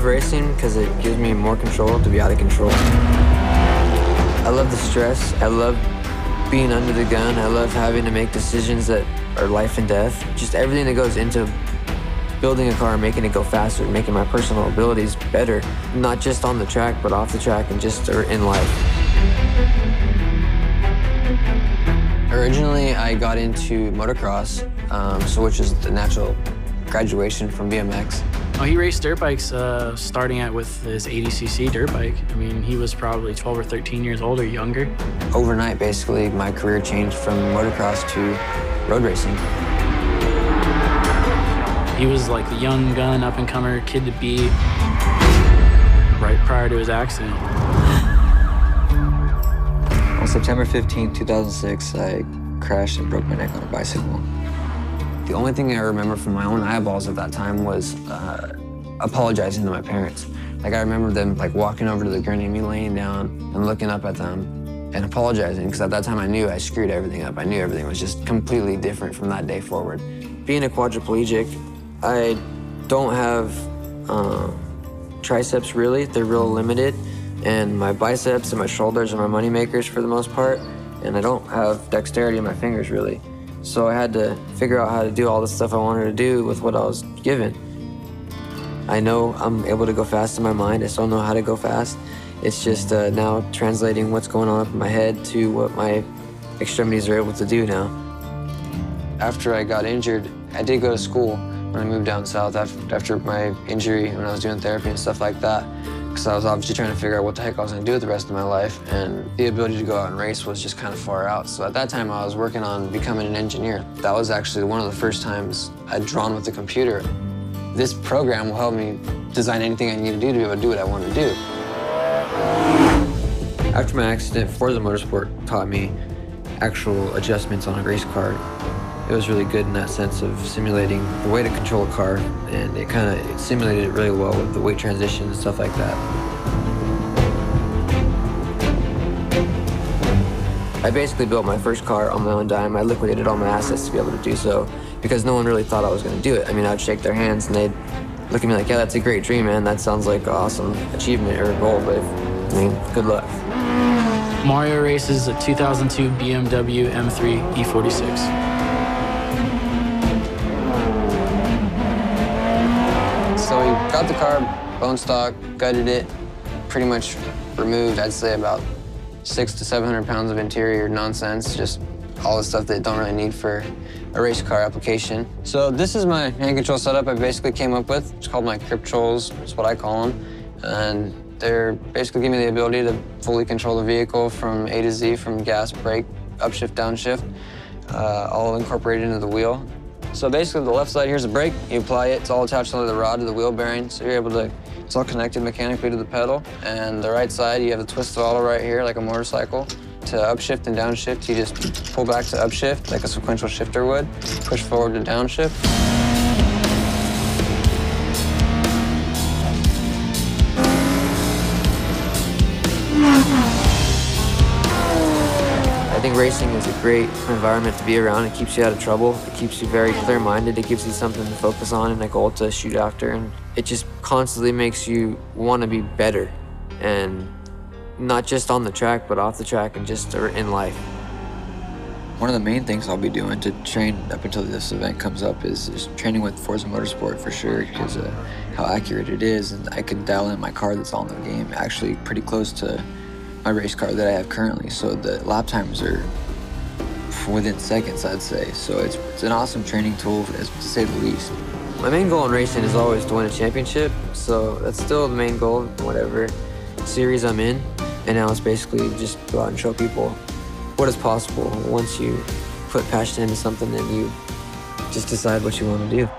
racing because it gives me more control to be out of control. I love the stress. I love being under the gun. I love having to make decisions that are life and death. Just everything that goes into building a car, making it go faster, making my personal abilities better, not just on the track, but off the track and just in life. Originally, I got into motocross, which is the natural graduation from BMX. Oh, he raced dirt bikes starting out with his 80cc dirt bike. I mean, he was probably 12 or 13 years old or younger. Overnight, basically, my career changed from motocross to road racing. He was like the young gun, up-and-comer kid to be right prior to his accident. On September 15, 2006, I crashed and broke my neck on a bicycle. The only thing I remember from my own eyeballs at that time was apologizing to my parents. Like, I remember them like walking over to the gurney, me laying down and looking up at them and apologizing, because at that time I knew I screwed everything up. I knew everything was just completely different from that day forward. Being a quadriplegic, I don't have triceps really. They're real limited. And my biceps and my shoulders are my moneymakers for the most part. And I don't have dexterity in my fingers really. So I had to figure out how to do all the stuff I wanted to do with what I was given. I know I'm able to go fast in my mind. I still know how to go fast. It's just now translating what's going on up in my head to what my extremities are able to do now. After I got injured, I did go to school when I moved down south after my injury, when I was doing therapy and stuff like that, because I was obviously trying to figure out what the heck I was going to do with the rest of my life, and the ability to go out and race was just kind of far out. So at that time, I was working on becoming an engineer. That was actually one of the first times I'd drawn with the computer. This program will help me design anything I need to do to be able to do what I want to do. After my accident, Forza Motorsport taught me actual adjustments on a race car. It was really good in that sense of simulating the way to control a car, and it simulated it really well with the weight transition and stuff like that. I basically built my first car on my own dime. I liquidated all my assets to be able to do so because no one really thought I was going to do it. I mean, I'd shake their hands and they'd look at me like, yeah, that's a great dream, man. That sounds like an awesome achievement or a goal, but I mean, good luck. Mario races a 2002 BMW M3 E46. So we got the car, bone stock, gutted it, pretty much removed, I'd say, about 600 to 700 pounds of interior nonsense, just all the stuff that you don't really need for a race car application. So this is my hand control setup I basically came up with. It's called my Crip Trolls, it's what I call them. And they're basically giving me the ability to fully control the vehicle from A to Z, from gas, brake, upshift, downshift, all incorporated into the wheel. So basically, the left side, here's the brake. You apply it, it's all attached to the rod of the wheel bearing, so you're able to, it's all connected mechanically to the pedal. And the right side, you have the twist throttle right here, like a motorcycle. To upshift and downshift, you just pull back to upshift, like a sequential shifter would, push forward to downshift. I think racing is a great environment to be around. It keeps you out of trouble. It keeps you very clear-minded. It gives you something to focus on and a goal to shoot after. And it just constantly makes you want to be better. And not just on the track, but off the track and just in life. One of the main things I'll be doing to train up until this event comes up is training with Forza Motorsport for sure, because how accurate it is. And I can dial in my car that's on the game actually pretty close to my race car that I have currently, so the lap times are within seconds, I'd say. So it's an awesome training tool, to say the least. My main goal in racing is always to win a championship, so that's still the main goal, whatever series I'm in. And now it's basically just go out and show people what is possible. Once you put passion into something, then you just decide what you want to do.